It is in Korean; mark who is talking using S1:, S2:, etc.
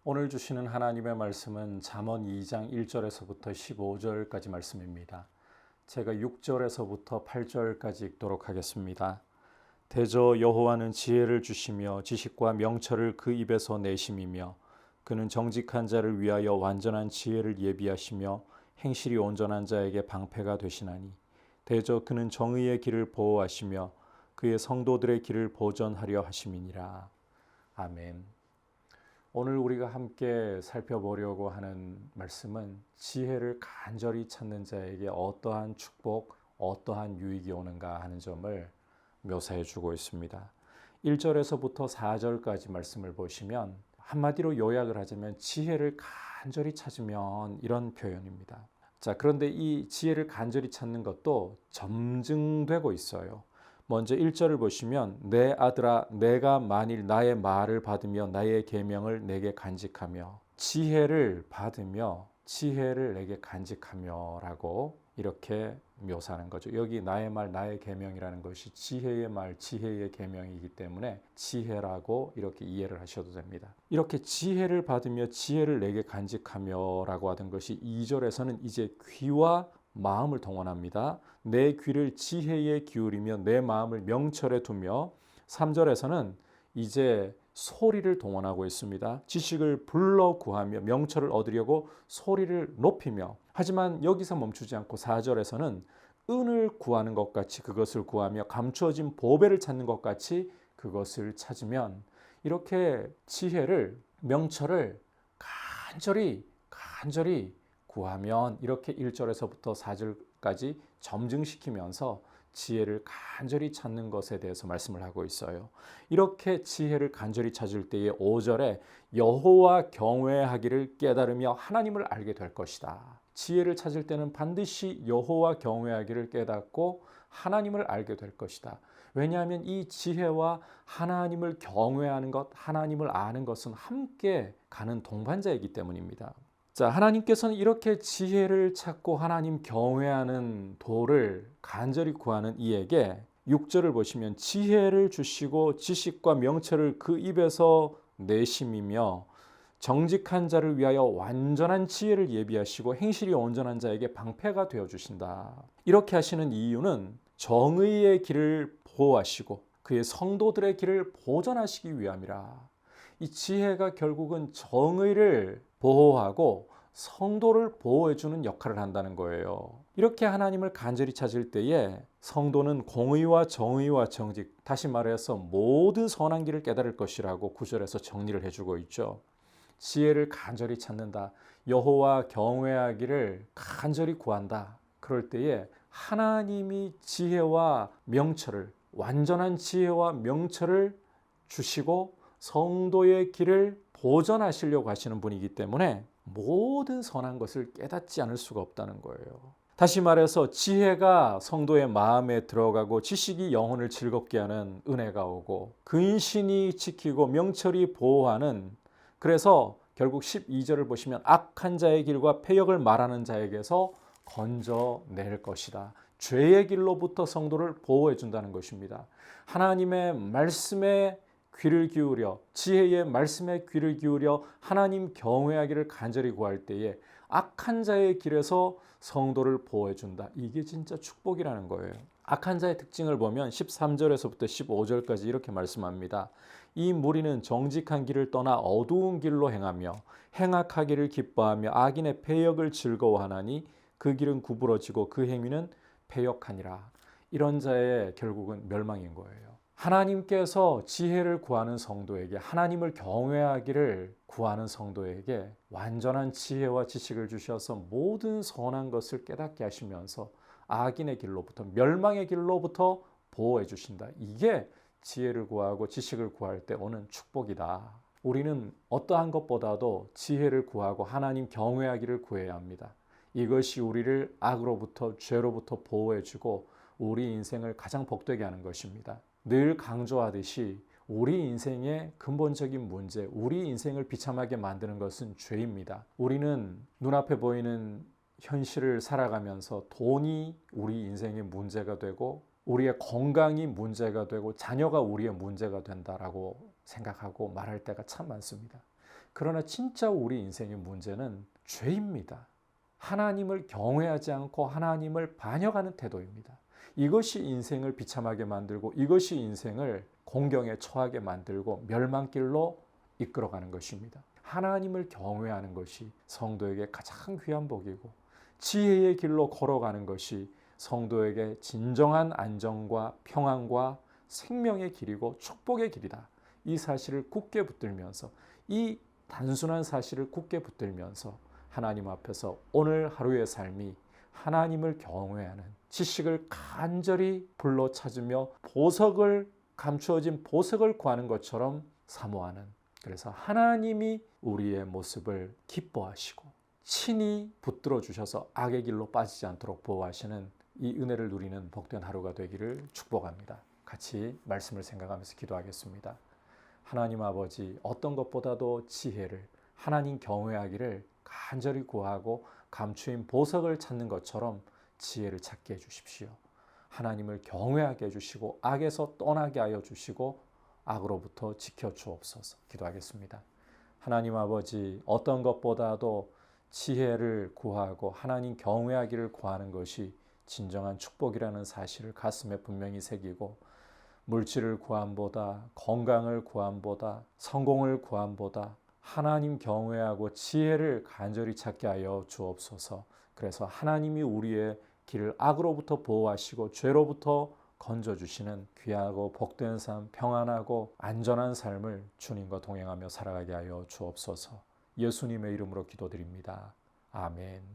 S1: 오늘 주시는 하나님의 말씀은 잠언 2장 1절에서부터 15절까지 말씀입니다. 제가 6절에서부터 8절까지 읽도록 하겠습니다. 대저 여호와는 지혜를 주시며 지식과 명철을 그 입에서 내심이며 그는 정직한 자를 위하여 완전한 지혜를 예비하시며 행실이 온전한 자에게 방패가 되시나니 대저 그는 정의의 길을 보호하시며 그의 성도들의 길을 보전하려 하심이니라. 아멘. 오늘 우리가 함께 살펴보려고 하는 말씀은 지혜를 간절히 찾는 자에게 어떠한 축복, 어떠한 유익이 오는가 하는 점을 묘사해 주고 있습니다. 1절에서부터 4절까지 말씀을 보시면 한마디로 요약을 하자면 지혜를 간절히 찾으면 이런 표현입니다. 자, 그런데 이 지혜를 간절히 찾는 것도 점증되고 있어요. 먼저 1절을 보시면 내 아들아 내가 만일 나의 말을 받으며 나의 계명을 내게 간직하며 지혜를 받으며 지혜를 내게 간직하며 라고 이렇게 묘사하는 거죠. 여기 나의 말 나의 계명이라는 것이 지혜의 말 지혜의 계명이기 때문에 지혜라고 이렇게 이해를 하셔도 됩니다. 이렇게 지혜를 받으며 지혜를 내게 간직하며 라고 하던 것이 2절에서는 이제 귀와 마음을 동원합니다. 내 귀를 지혜에 기울이며 내 마음을 명철에 두며 3절에서는 이제 소리를 동원하고 있습니다. 지식을 불러 구하며 명철을 얻으려고 소리를 높이며 하지만 여기서 멈추지 않고 4절에서는 은을 구하는 것 같이 그것을 구하며 감추어진 보배를 찾는 것 같이 그것을 찾으면 이렇게 지혜를 명철을 간절히 구하면 이렇게 1절에서부터 4절까지 점증시키면서 지혜를 간절히 찾는 것에 대해서 말씀을 하고 있어요. 이렇게 지혜를 간절히 찾을 때에 5절에 여호와 경외하기를 깨달으며 하나님을 알게 될 것이다. 지혜를 찾을 때는 반드시 여호와 경외하기를 깨닫고 하나님을 알게 될 것이다. 왜냐하면 이 지혜와 하나님을 경외하는 것, 하나님을 아는 것은 함께 가는 동반자이기 때문입니다. 자, 하나님께서는 이렇게 지혜를 찾고 하나님 경외하는 도를 간절히 구하는 이에게 6절을 보시면 지혜를 주시고 지식과 명철을 그 입에서 내심이며 정직한 자를 위하여 완전한 지혜를 예비하시고 행실이 온전한 자에게 방패가 되어 주신다. 이렇게 하시는 이유는 정의의 길을 보호하시고 그의 성도들의 길을 보전하시기 위함이라. 이 지혜가 결국은 정의를 보호하고 성도를 보호해주는 역할을 한다는 거예요. 이렇게 하나님을 간절히 찾을 때에 성도는 공의와 정의와 정직, 다시 말해서 모든 선한 길을 깨달을 것이라고 9절에서 정리를 해주고 있죠. 지혜를 간절히 찾는다. 여호와 경외하기를 간절히 구한다. 그럴 때에 하나님이 지혜와 명철을, 완전한 지혜와 명철을 주시고 성도의 길을 보전하시려고 하시는 분이기 때문에 모든 선한 것을 깨닫지 않을 수가 없다는 거예요. 다시 말해서 지혜가 성도의 마음에 들어가고 지식이 영혼을 즐겁게 하는 은혜가 오고 근신이 지키고 명철이 보호하는, 그래서 결국 12절을 보시면 악한 자의 길과 패역을 말하는 자에게서 건져낼 것이다. 죄의 길로부터 성도를 보호해 준다는 것입니다. 하나님의 말씀에 귀를 기울여 지혜의 말씀에 귀를 기울여 하나님 경외하기를 간절히 구할 때에 악한 자의 길에서 성도를 보호해 준다. 이게 진짜 축복이라는 거예요. 악한 자의 특징을 보면 13절에서부터 15절까지 이렇게 말씀합니다. 이 무리는 정직한 길을 떠나 어두운 길로 행하며 행악하기를 기뻐하며 악인의 패역을 즐거워하나니 그 길은 구부러지고 그 행위는 패역하니라. 이런 자의 결국은 멸망인 거예요. 하나님께서 지혜를 구하는 성도에게, 하나님을 경외하기를 구하는 성도에게 완전한 지혜와 지식을 주셔서 모든 선한 것을 깨닫게 하시면서 악인의 길로부터, 멸망의 길로부터 보호해 주신다. 이게 지혜를 구하고 지식을 구할 때 오는 축복이다. 우리는 어떠한 것보다도 지혜를 구하고 하나님 경외하기를 구해야 합니다. 이것이 우리를 악으로부터, 죄로부터 보호해 주고 우리 인생을 가장 복되게 하는 것입니다. 늘 강조하듯이 우리 인생의 근본적인 문제, 우리 인생을 비참하게 만드는 것은 죄입니다. 우리는 눈앞에 보이는 현실을 살아가면서 돈이 우리 인생의 문제가 되고 우리의 건강이 문제가 되고 자녀가 우리의 문제가 된다라고 생각하고 말할 때가 참 많습니다. 그러나 진짜 우리 인생의 문제는 죄입니다. 하나님을 경외하지 않고 하나님을 반역하는 태도입니다. 이것이 인생을 비참하게 만들고 이것이 인생을 공경에 처하게 만들고 멸망길로 이끌어가는 것입니다. 하나님을 경외하는 것이 성도에게 가장 귀한 복이고 지혜의 길로 걸어가는 것이 성도에게 진정한 안정과 평안과 생명의 길이고 축복의 길이다. 이 사실을 굳게 붙들면서 이 단순한 사실을 굳게 붙들면서 하나님 앞에서 오늘 하루의 삶이 하나님을 경외하는 지식을 간절히 불러 찾으며 보석을 감추어진 보석을 구하는 것처럼 사모하는, 그래서 하나님이 우리의 모습을 기뻐하시고 친히 붙들어 주셔서 악의 길로 빠지지 않도록 보호하시는 이 은혜를 누리는 복된 하루가 되기를 축복합니다. 같이 말씀을 생각하면서 기도하겠습니다. 하나님 아버지, 어떤 것보다도 지혜를, 하나님 경외하기를 간절히 구하고 감추인 보석을 찾는 것처럼 지혜를 찾게 해주십시오. 하나님을 경외하게 해주시고 악에서 떠나게 하여 주시고 악으로부터 지켜주옵소서. 기도하겠습니다. 하나님 아버지, 어떤 것보다도 지혜를 구하고 하나님 경외하기를 구하는 것이 진정한 축복이라는 사실을 가슴에 분명히 새기고 물질을 구함보다, 건강을 구함보다, 성공을 구함보다 하나님 경외하고 지혜를 간절히 찾게 하여 주옵소서. 그래서 하나님이 우리의 길을 악으로부터 보호하시고 죄로부터 건져주시는 귀하고 복된 삶, 평안하고 안전한 삶을 주님과 동행하며 살아가게 하여 주옵소서. 예수님의 이름으로 기도드립니다. 아멘.